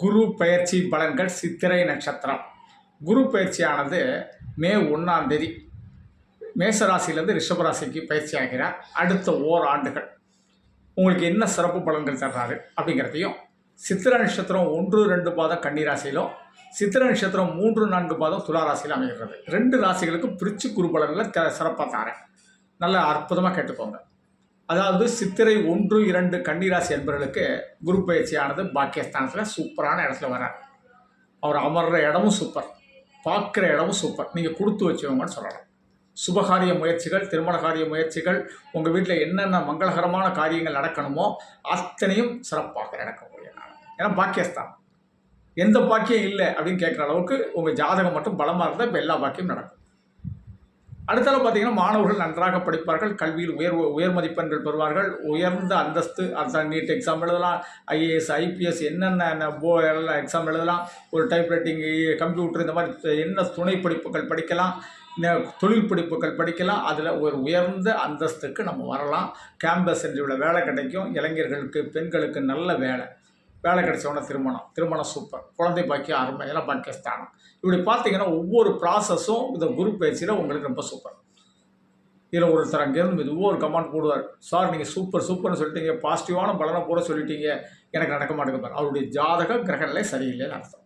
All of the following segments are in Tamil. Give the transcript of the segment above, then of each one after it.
குரு பயிற்சி பலன்கள் சித்திரை நட்சத்திரம். குரு பயிற்சியானது மே 1ஆம் தேதி மேசராசியிலேருந்து ரிஷபராசிக்கு பயிற்சி ஆகிறார். அடுத்த ஓராண்டுகள் உங்களுக்கு என்ன சிறப்பு பலன்கள் தர்றாரு அப்படிங்கிறதையும், சித்திரை நட்சத்திரம் 1-2 பாதம் கன்னிராசியிலும், சித்திரை நட்சத்திரம் 3-4 பாதம் துளாராசியில் அமைகிறது. 2 ராசிகளுக்கும் பிரித்து குரு பலன்களை சிறப்பாக தரேன். நல்லா அற்புதமாக கேட்டுக்கோங்க. அதாவது சித்திரை 1-2 கன்னிராசி என்பவர்களுக்கு குரு பயிற்சியானது பாக்கியஸ்தானத்தில் சூப்பரான இடத்துல வர்றார். அவர் அமர்ற இடமும் சூப்பர், பார்க்குற இடமும் சூப்பர். நீங்கள் கொடுத்து வச்சவங்கன்னு சொல்லலாம். சுபகாரிய முயற்சிகள், திருமண காரிய முயற்சிகள், உங்கள் வீட்டில் என்னென்ன மங்களகரமான காரியங்கள் நடக்கணுமோ அத்தனையும் சிறப்பாக நடக்கக்கூடிய நாள். ஏன்னா பாக்கியஸ்தானம். எந்த பாக்கியம் இல்லை அப்படின்னு கேட்குற அளவுக்கு உங்கள் ஜாதகம் மட்டும் பலமாக இருந்தால் இப்போ எல்லா பாக்கியம் நடக்கும். அடுத்தால பார்த்தீங்கன்னா மாணவர்கள் நன்றாக படிப்பார்கள், கல்வியில் உயர் மதிப்பெண்கள் பெறுவார்கள், உயர்ந்த அந்தஸ்து, அதான் நீட் எக்ஸாம் எழுதலாம், ஐஏஎஸ் ஐபிஎஸ் என்னென்ன எல்லாம் எக்ஸாம் எழுதலாம், ஒரு டைப்ரைட்டிங், கம்ப்யூட்டர், இந்த மாதிரி என்ன துணை படிப்புகள் படிக்கலாம், தொழில் படிப்புகள் படிக்கலாம். அதில் ஒரு உயர்ந்த அந்தஸ்துக்கு நம்ம வரலாம். கேம்பஸ் இன்டர்வியூவில் வேலை கிடைக்கும். இளைஞர்களுக்கு, பெண்களுக்கு நல்ல வேலை கிடைச்சவொன்னே திருமணம் சூப்பர், குழந்தை பாக்கியம் அருமை, இதெல்லாம் பாக்கியஸ்தானம். இப்படி பார்த்தீங்கன்னா ஒவ்வொரு ப்ராசஸும் இந்த குரு பயிற்சியில் உங்களுக்கு ரொம்ப சூப்பர். இதில் ஒருத்தர் அங்கேருந்து மெதுவாக ஒரு கமெண்ட் போடுவார், சார் நீங்கள் சூப்பர்னு சொல்லிட்டீங்க, பாசிட்டிவான பலனை கூட சொல்லிட்டீங்க, எனக்கு நடக்க மாட்டேங்குது. அவருடைய ஜாதக கிரகநிலை சரியில்லைன்னு அர்த்தம்.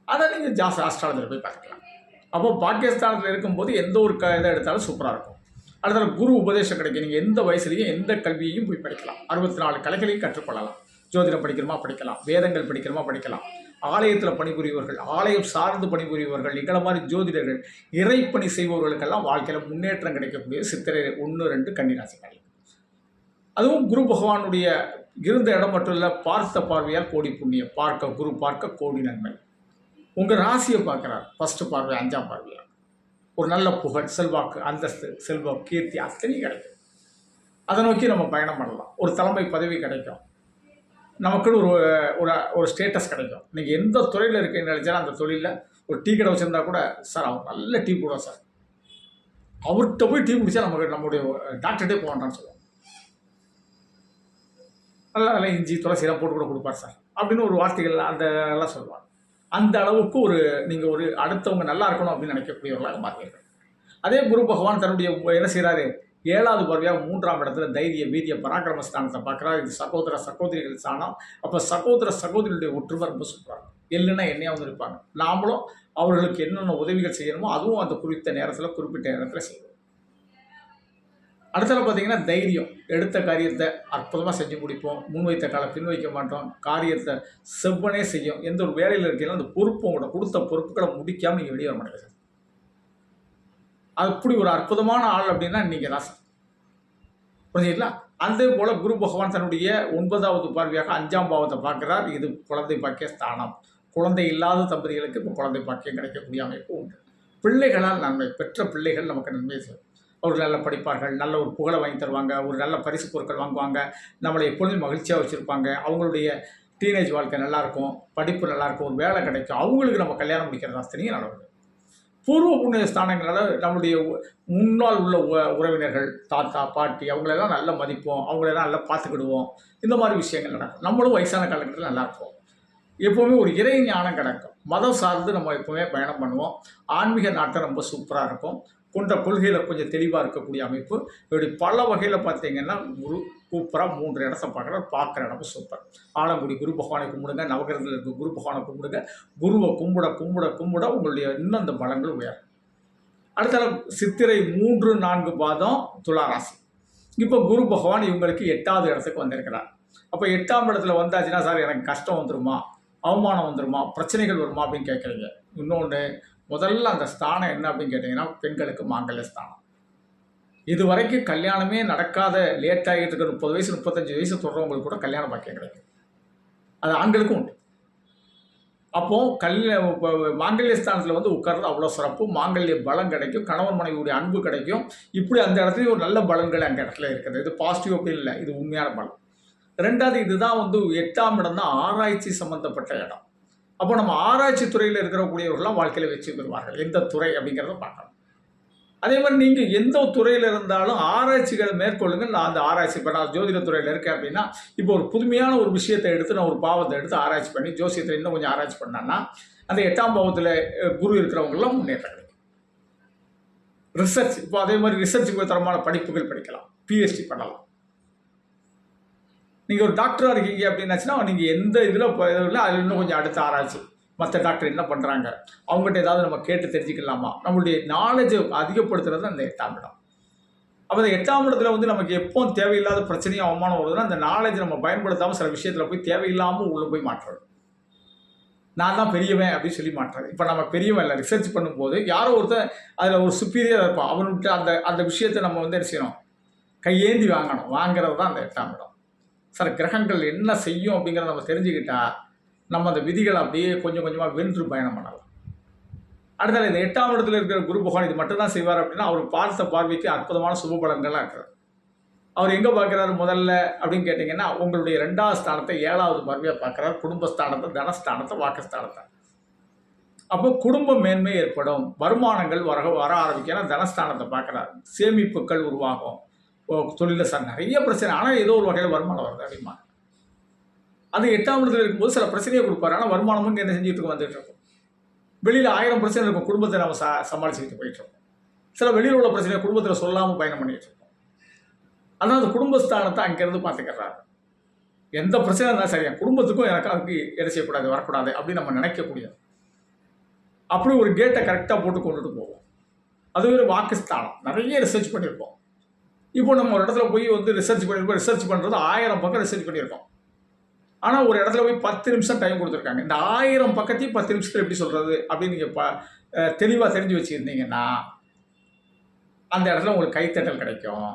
அதை நீங்கள் ஆஸ்ட்ராலஜியில் போய் பார்த்துக்கலாம். அப்போ பாக்கியஸ்தானத்தில் இருக்கும்போது எந்த ஒரு இதை எடுத்தாலும் சூப்பராக இருக்கும். அடுத்த குரு உபதேசம் கிடைக்கும். நீங்கள் எந்த வயசுலையும் எந்த கல்வியையும் போய் படிக்கலாம். 64 கலைகளையும் கற்றுக்கொள்ளலாம். ஜோதிடம் படிக்கிறோமா படிக்கலாம், வேதங்கள் படிக்கிறோமா படிக்கலாம், ஆலயத்தில் பணிபுரிவர்கள், ஆலயம் சார்ந்து பணிபுரிவர்கள், எங்களை மாதிரி ஜோதிடர்கள், இறைப்பணி செய்பவர்களுக்கெல்லாம் வாழ்க்கையில் முன்னேற்றம் கிடைக்கக்கூடிய சித்திரை 1-2 கன்னிராசிகள். அதுவும் குரு பகவானுடைய இருந்த இடம் மட்டும் இல்லை, பார்த்த பார்வையால் கோடி புண்ணியம், குரு பார்க்க கோடி நன்மை. உங்கள் ராசியை பார்க்குறார், ஃபஸ்ட்டு பார்வை, 5ஆம் பார்வையாக ஒரு நல்ல புகழ், செல்வாக்கு, அந்தஸ்து, செல்வம், கீர்த்தி அத்தனையும் கிடைக்கும். அதை நோக்கி நம்ம பயணம் பண்ணலாம். ஒரு தலைமை பதவி கிடைக்கும். நமக்குன்னு ஒரு ஸ்டேட்டஸ் கிடைக்கும். நீங்கள் எந்த துறையில் இருக்கீங்கன்னு நினச்சாலும் அந்த தொழிலில் ஒரு டீ கடை வச்சுருந்தா கூட, சார் அவர் நல்ல டீ போடுவோம் சார், அவர்கிட்ட போய் டீ குடித்தா நம்முடைய டாக்டர்கிட்டே போகண்டான்னு சொல்லுவோம். நல்லா இஞ்சி துளசியெல்லாம் போட்டு கூட கொடுப்பார் சார் அப்படின்னு ஒரு வார்த்தைகள் எல்லாம் சொல்லுவாங்க. அந்த அளவுக்கு நீங்கள் அடுத்தவங்க நல்லா இருக்கணும் அப்படின்னு நினைக்கக்கூடியவர்களாக மாறுவீர்கள். அதே குரு பகவான் தன்னுடைய என்ன செய்கிறாரு, 7வது பார்வையாக 3ஆம் இடத்துல தைரிய வீரிய பராக்கிரம ஸ்தானத்தை பார்க்குறாரு. இது சகோதர சகோதரிகள் ஸ்தானம். அப்போ சகோதர சகோதரிகளுடைய ஒற்றுமை ரொம்ப சூப்பராக இருக்கும். இல்லைன்னா என்னையாவது இருப்பாங்க. நாமளும் அவர்களுக்கு என்னென்ன உதவிகள் செய்யணுமோ அதுவும் அந்த குறிப்பிட்ட நேரத்தில் செய்வோம். அடுத்தது பார்த்தீங்கன்னா தைரியம். எடுத்த காரியத்தை அற்புதமாக செஞ்சு முடிப்போம். முன்வைத்த காலை பின் வைக்க மாட்டோம். காரியத்தை செவ்வனே செய்யும். எந்த ஒரு வேலையில் இருக்கீங்களோ அந்த பொறுப்பு, உங்களோட கொடுத்த பொறுப்புகளை முடிக்காமல் நீங்கள் வெளியே வர மாட்டேங்க சார். அப்படி ஒரு அற்புதமான ஆள் அப்படின்னா நீங்கள் தான் சார். புரிஞ்சுங்களா? அதே போல் குரு பகவான் தன்னுடைய 9வது பார்வையாக 5ஆம் பாவத்தை பார்க்குறார். இது குழந்தை பாக்கிய ஸ்தானம். குழந்தை இல்லாத தம்பதிகளுக்கு இப்போ குழந்தை பாக்கியம் கிடைக்கக்கூடிய அமைப்பு உண்டு. பிள்ளைகளால் நன்மை, பெற்ற பிள்ளைகள் நமக்கு நன்மை செய்யும். அவர்கள் நல்லா படிப்பார்கள், நல்ல ஒரு புகழை வாங்கி தருவாங்க, ஒரு நல்ல பரிசு பொருட்கள் வாங்குவாங்க, நம்மளை எப்பொழுதும் மகிழ்ச்சியாக வச்சுருப்பாங்க. அவங்களுடைய டீனேஜ் வாழ்க்கை நல்லாயிருக்கும், படிப்பு நல்லாயிருக்கும், ஒரு வேலை கிடைக்கும். அவங்களுக்கு நம்ம கல்யாணம் முடிக்கிறது அத்தனையும் நடக்கும். பூர்வ புண்ணிய ஸ்தானங்களால் நம்முடைய முன்னால் உள்ள உறவினர்கள், தாத்தா பாட்டி, அவங்களெல்லாம் நல்ல மதிப்போம், அவங்களெல்லாம் நல்லா பார்த்துக்கிடுவோம். இந்த மாதிரி விஷயங்கள் நடக்கும். நம்மளும் வயசான காலகட்டத்தில் நல்லாயிருப்போம். எப்போவுமே ஒரு இறை ஞானம் கிடைக்கும். மதம் சார்ந்து நம்ம எப்போவுமே பயணம் பண்ணுவோம். ஆன்மீக நாட்டம் ரொம்ப சூப்பராக இருக்கும். கொண்ட கொள்கையில் கொஞ்சம் தெளிவாக இருக்கக்கூடிய அமைப்பு. இப்படி பல வகையில் பார்த்தீங்கன்னா குரு சூப்பராக 3 இடத்தை பார்க்குற இடமும் சூப்பர். ஆலங்குடி குரு பகவானை கும்பிடுங்க, நவகிரகத்தில் இருக்க குரு பகவானை கும்பிடுங்க. குருவை கும்பிட உங்களுடைய இன்னும் அந்த பலங்கள் உயரும். அடுத்த சித்திரை 3-4 பாதம் துளாராசி. இப்போ குரு பகவான் இவங்களுக்கு 8வது இடத்துக்கு வந்திருக்கிறார். அப்போ 8ஆம் இடத்துல வந்தாச்சுன்னா, சார் எனக்கு கஷ்டம் வந்துருமா, அவமானம் வந்துருமா, பிரச்சனைகள் வருமா அப்படின்னு கேட்குறீங்க. இன்னொன்று, முதல்ல அந்த ஸ்தானம் என்ன அப்படின்னு கேட்டிங்கன்னா, பெண்களுக்கு மாங்கல்ய ஸ்தானம். இது வரைக்கும் கல்யாணமே நடக்காத, லேட் ஆகிட்டு இருக்க 30 வயசு 35 வயசு தொடர்றவங்களுக்கு கூட கல்யாண பாக்கியம் கிடைக்கும். அது ஆண்களுக்கும் உண்டு. அப்போது மாங்கல்ய ஸ்தானத்தில் உட்கார்றது அவ்வளோ சிறப்பு. மாங்கல்ய பலம் கிடைக்கும், கணவன் மனைவியுடைய அன்பு கிடைக்கும். இப்படி அந்த இடத்துலையும் ஒரு நல்ல பலன்கள் அந்த இடத்துல இருக்குது. இது பாசிட்டிவ் அப்படி இல்லை, இது உண்மையான பலம். 2வது, இதுதான் 8ஆம் இடம் தான் ஆராய்ச்சி சம்மந்தப்பட்ட இடம். அப்போ நம்ம ஆராய்ச்சி துறையில் இருக்கக்கூடியவர்கள்லாம் வாழ்க்கையில் வெற்றி பெறுவார்கள். எந்த துறை அப்படிங்கிறத பார்க்கணும். அதே மாதிரி நீங்கள் எந்த துறையில் இருந்தாலும் ஆராய்ச்சிகளை மேற்கொள்ளுங்கள். நான் அந்த ஆராய்ச்சி இப்போ நான் ஜோதிட துறையில் இருக்கேன் அப்படின்னா, இப்போ ஒரு புதுமையான ஒரு விஷயத்தை எடுத்து நான் ஒரு பாவத்தை எடுத்து ஆராய்ச்சி பண்ணி ஜோசியத்தில் இன்னும் கொஞ்சம் ஆராய்ச்சி பண்ணேன்னா, அந்த 8ஆம் பாவத்தில் குரு இருக்கிறவங்கெல்லாம் முன்னேற்றம் கிடைக்கும். ரிசர்ச் இப்போ அதே மாதிரி ரிசர்ச்சுக்கு தரமான படிப்புகள் படிக்கலாம், பிஹெச்டி பண்ணலாம். நீங்கள் ஒரு டாக்டராக இருக்கீங்க அப்படின்னாச்சுன்னா, நீங்கள் எந்த இதில் இல்லை அதில் இன்னும் கொஞ்சம் அடுத்த ஆராய்ச்சி, மற்ற டாக்டர் என்ன பண்ணுறாங்க, அவங்ககிட்ட ஏதாவது நம்ம கேட்டு தெரிஞ்சுக்கலாமா, நம்மளுடைய நாலேஜை அதிகப்படுத்துறது அந்த 8ஆம் இடம். அப்போ அந்த 8ஆம் இடத்துல வந்து நமக்கு எப்போ தேவையில்லாத பிரச்சனையும் அவமானம் வருதுன்னா, அந்த நாலேஜ் நம்ம பயன்படுத்தாமல் சில விஷயத்தில் போய் தேவையில்லாமல் உள்ளே போய் மாற்றுறது. நான் தான் பெரியவன் அப்படின்னு சொல்லி மாட்டுறது. இப்போ நம்ம பெரியவன் இல்லை, ரிசர்ச் பண்ணும்போது யாரோ ஒருத்தர் அதில் ஒரு சுப்பீரியராக இருப்பான், அவனுக்கு அந்த அந்த விஷயத்தை நம்ம வந்து என்ன செய்யணும், கையேந்தி வாங்கணும். வாங்கிறது தான் அந்த 8ஆம் இடம். சில கிரகங்கள் என்ன செய்யும் அப்படிங்கிறத நம்ம தெரிஞ்சுக்கிட்டா நம்ம அந்த விதிகளை அப்படியே கொஞ்சம் கொஞ்சமாக வென்று பயணம் பண்ணலாம். அடுத்தது இந்த 8ஆம் இடத்துல இருக்கிற குரு பகவான் இது மட்டும்தான் செய்வார் அப்படின்னா, அவர் பார்த்த பார்வைக்கு அற்புதமான சுப பலன்கள்லாம் இருக்கிறது. அவர் எங்கே பார்க்குறாரு முதல்ல அப்படின்னு கேட்டிங்கன்னா, உங்களுடைய 2ஆவது ஸ்தானத்தை 7ஆவது பார்வையாக பார்க்குறாரு, குடும்பஸ்தானத்தை, தனஸ்தானத்தை, வாக்குஸ்தானத்தை. அப்போ குடும்ப மேன்மை ஏற்படும், வருமானங்கள் வர ஆரம்பிக்கும். ஏன்னா தனஸ்தானத்தை பார்க்குறாரு, சேமிப்புகள் உருவாகும். தொழிலில் சார் நிறைய பிரச்சனை, ஆனால் ஏதோ ஒரு வகையில் வருமானம் வருது அப்படிமா. அது 8ஆம் இடத்துல இருக்கும்போது சில பிரச்சனையை கொடுப்பாரு, ஆனால் வருமானமும் என்ன செஞ்சுட்டு வந்துட்டு இருக்கும். வெளியில் 1000 பிரச்சனை இருக்கும், குடும்பத்தை நம்ம சமாளிச்சுக்கிட்டு போயிட்டு இருக்கோம். சில வெளியில் உள்ள பிரச்சனையை குடும்பத்தில் சொல்லாமல் பயணம் பண்ணிட்டு இருக்கோம். ஆனால் அந்த குடும்பஸ்தானத்தை அங்கேருந்து பார்த்துக்கிறாரு. எந்த பிரச்சனை இருந்தாலும் சரியா குடும்பத்துக்கும் எனக்கு அதுக்கு என்ன செய்யக்கூடாது, வரக்கூடாது அப்படின்னு நம்ம நினைக்கக்கூடியது. அப்படி ஒரு கேட்டை கரெக்டாக போட்டு கொண்டுட்டு போவோம். அது ஒரு வாக்குஸ்தானம், நிறைய ரிசர்ச் பண்ணியிருப்போம். இப்போ நம்ம ஒரு இடத்துல போய் வந்து ரிசர்ச் பண்ணியிருக்கோம், ரிசர்ச் பண்ணுறது 1000 பக்கம் ரிசர்ச் பண்ணியிருக்கோம். ஆனால் ஒரு இடத்துல போய் 10 நிமிஷம் டைம் கொடுத்துருக்காங்க. இந்த 1000 பக்கத்தையும் 10 நிமிஷத்தில் எப்படி சொல்கிறது அப்படின்னு நீங்கள் தெளிவாக தெரிஞ்சு வச்சுருந்தீங்கன்னா அந்த இடத்துல உங்களுக்கு கைத்தட்டல் கிடைக்கும்.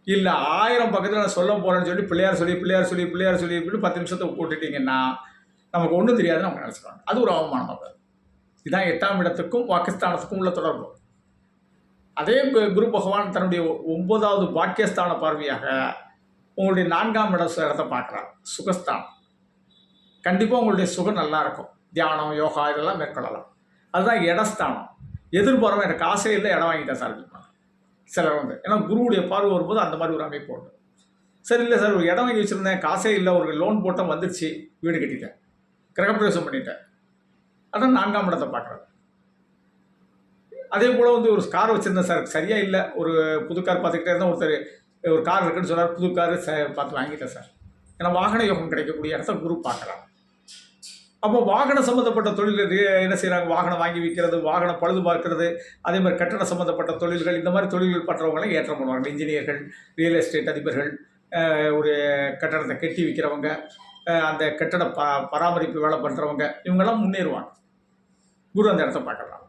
இல்லை 1000 பக்கத்தில் நான் சொல்ல போகிறேன்னு சொல்லி பிள்ளையார் சொல்லி 10 நிமிஷத்தை போட்டுட்டிங்கன்னா நமக்கு ஒன்றும் தெரியாதுன்னு அவங்க நினச்சிடுவாங்க. அது ஒரு அவமானமாக. இதுதான் 8ஆம் இடத்துக்கும் வாக்குஸ்தானத்துக்கும் உள்ள தொடர்பு. அதே குரு பகவான் தன்னுடைய 9ஆவது பாக்கியஸ்தான பார்வையாக உங்களுடைய 4ஆம் இடத்தை பார்க்குறார், சுகஸ்தானம். கண்டிப்பாக உங்களுடைய சுகம் நல்லா இருக்கும், தியானம், யோகா இதெல்லாம் மேற்கொள்ளலாம். அதுதான் இடஸ்தானம். எதிர்பார்வை எனக்கு ஆசை இல்லை, இடம் வாங்கிட்டேன் சார் அப்படின்னா சிலர் வந்து, ஏன்னா குருவுடைய பார்வை வரும்போது அந்த மாதிரி ஒரு அமைப்பு உண்டு. சரி இல்லை சார், ஒரு இடம் வாங்கி வச்சுருந்தேன், காசே இல்லை, ஒரு லோன் போட்டால் வந்துடுச்சு, வீடு கட்டிட்டேன், கிரகப்பிரவேசம் பண்ணிட்டேன். அதான் 4ஆம் இடத்தை பார்க்குறது. அதே போல் வந்து ஒரு கார் வச்சுருந்தேன் சார், சரியாக இல்லை, ஒரு புது கார் பார்த்துக்கிட்டே இருந்தால் ஒருத்தர் ஒரு கார் இருக்குன்னு சொன்னார், புது கார் பார்த்து வாங்கிட்டேன் சார். ஏன்னா வாகன யோகம் கிடைக்கக்கூடிய இடத்த குரு பார்க்குறாங்க. அப்போ வாகனம் சம்மந்தப்பட்ட தொழில் என்ன செய்கிறாங்க, வாகனம் வாங்கி விற்கிறது, வாகனம் பழுது பார்க்கறது, அதே மாதிரி கட்டட சம்மந்தப்பட்ட தொழில்கள், இந்த மாதிரி தொழில்கள் பண்ணுறவங்களாம் ஏற்றம் பண்ணுவாங்க. இன்ஜினியர்கள், ரியல் எஸ்டேட் அதிபர்கள், ஒரு கட்டடத்தை கட்டி விற்கிறவங்க, அந்த கட்டட பராமரிப்பு வேலை பண்ணுறவங்க, இவங்கெல்லாம் முன்னேறுவாங்க. குரு அந்த இடத்த பார்க்கலாம்.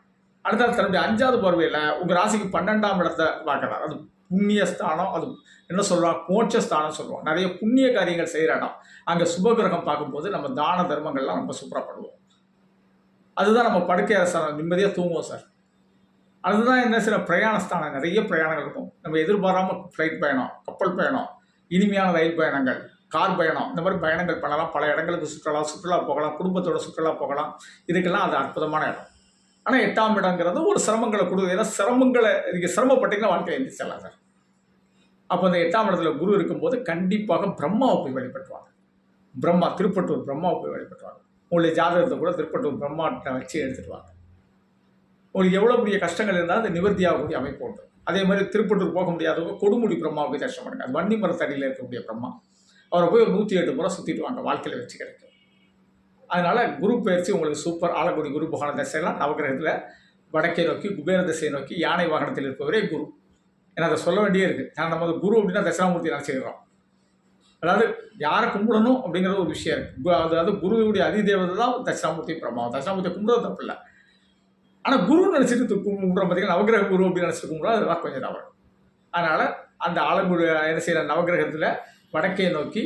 அடுத்த தன்னுடைய 5ஆவது பார்வையில் உங்கள் ராசிக்கு 12ஆம் இடத்தை பார்க்குறாரு. அது புண்ணியஸ்தானம், அது என்ன சொல்கிறாங்க, மோட்சஸ்தானம் சொல்லுவோம். நிறைய புண்ணிய காரியங்கள் செய்கிற இடம். அங்கே சுபகிரகம் பார்க்கும்போது நம்ம தான தர்மங்கள்லாம் ரொம்ப சூப்பராக பண்ணுவோம். அதுதான் நம்ம படுக்கை நிம்மதியாக தூங்குவோம் சார். அதுதான் என்ன சில பிரயாணஸ்தானம், நிறைய பிரயாணங்கள் இருக்கும். நம்ம எதிர்பாராமல் ஃப்ளைட் பயணம், கப்பல் பயணம், இனிமையான ரயில் பயணங்கள், கார் பயணம், இந்த மாதிரி பயணங்கள் பண்ணலாம். பல இடங்களுக்கு சுற்றுலா போகலாம், குடும்பத்தோட சுற்றுலா போகலாம். இதுக்கெல்லாம் அது அற்புதமான இடம். ஆனால் 8ஆம் இடங்கிறது ஒரு சிரமங்களை கொடுக்குது. ஏன்னா சிரமங்களை நீங்கள் சிரமப்பட்டீங்கன்னா வாழ்க்கையில் எழுந்திரிச்சிடலாம் சார். அப்போ அந்த 8ஆம் இடத்துல குரு இருக்கும்போது கண்டிப்பாக பிரம்மாவை போய் வழிபட்டுவாங்க. பிரம்மா, திருப்பட்டூர் பிரம்மாவை போய் வழிபட்டுவாங்க. உங்களுடைய ஜாதகத்தை கூட திருப்பட்டூர் பிரம்மாட்ட வச்சு எடுத்துகிட்டு வாங்க. உங்களுக்கு எவ்வளோ பெரிய கஷ்டங்கள் இருந்தாலும் அது நிவர்த்தியாகக்கூடிய அமைப்பு உண்டு. அதே மாதிரி திருப்பட்டூர் போக முடியாதவங்க கொடுமுடி பிரம்மாவை போய் தரிசனம் பண்ணுங்க. அது வன்னி மரத்தடியில் இருக்கக்கூடிய பிரம்மா. அவரை போய் ஒரு 108 முறை சுற்றிட்டு வாங்க, வாழ்க்கையில் வச்சு கிடைக்கும். அதனால் குரு பயிற்சி உங்களுக்கு சூப்பர். ஆலக்குடி குரு பகவான திசையெல்லாம் நவகிரகத்தில் வடக்கே நோக்கி, குபேர திசையை நோக்கி, யானை வாகனத்தில் இருப்பவரே குரு. ஏன்னா அதை சொல்ல வேண்டியே இருக்குது. நான் நம்ம குரு அப்படின்னா தட்சிணாமூர்த்தி நினச்சிக்கிறோம். அதாவது யாரை கும்பிடணும் அப்படிங்கிறது ஒரு விஷயம் இருக்குது. அதாவது குருவுடைய அதிதேவதை தான் தட்சிணாமூர்த்தி பிரம்மாவும். தட்சிணாமூர்த்தியை கும்பிடுறது தப்பு இல்லை. ஆனால் குரு நினச்சிட்டு கும்பிட்றோம் பார்த்தீங்கன்னா, நவகிரக குரு அப்படின்னு நினச்சிட்டு கும்பிட்றோம், அதெல்லாம் கொஞ்சம் தவறு. அதனால் அந்த ஆலங்குடி என்ன செய்கிற நவகிரகத்தில் வடக்கே நோக்கி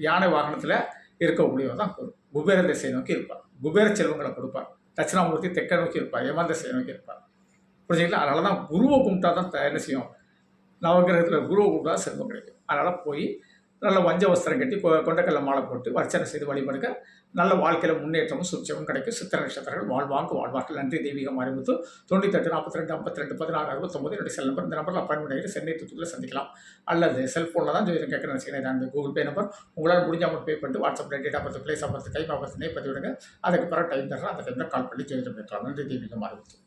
யானை வாகனத்தில் இருக்கக்கூடியவர் தான் குரு. குபேர திசையை நோக்கி இருப்பார், குபேர செல்வங்களை கொடுப்பார். தட்சிணாமூர்த்தி தெற்க நோக்கி இருப்பார், யமன் திசையை நோக்கி இருப்பார். புரிஞ்சுங்களா? அதனால தான் குருவை கும்பிட்டா தான் என்ன செய்யும், நவகிரகத்தில் குருவை கும்பிட்டா செல்வம் கிடைக்கும். அதனால் போய் நல்ல வஞ்ச வஸ்திரம் கட்டி கொண்டக்கல்ல மாலை போட்டு அர்ச்சனை செய்து வழிபடுங்க. நல்ல வாழ்க்கையில் முன்னேற்றமும் சுட்சமும் கிடைக்கும். சித்திரை நட்சத்திரங்கள் வாழ்வாங்கு வாழ்வார்கள். நன்றி. தெய்வீக மாரிமுத்து. 98 42 52 16 69 என்னுடைய செல் நம்பர். இந்த நம்பரில் அப்பாயின்மெண்ட் ஆகிட்டு சென்னை தூத்துக்குடியில் சந்திக்கலாம். அல்லது செல்ஃபோனில் தான் ஜோதிடம் கேட்குறேன் வச்சுக்கிறேன். அந்த கூகுள் பே நம்பர் உங்களால் முடிஞ்ச அமௌண்ட் பே பண்ணிட்டு வாட்ஸ்அப்பில் date of birth, place of birth, time of birth பதிவிடுங்க. அதுக்கு பிறகு டைம் தர்றேன். அந்த டைமில் கால் பண்ணி ஜோதிடம் கேட்கலாம். நன்றி. தெய்வீக மாரிமுத்து.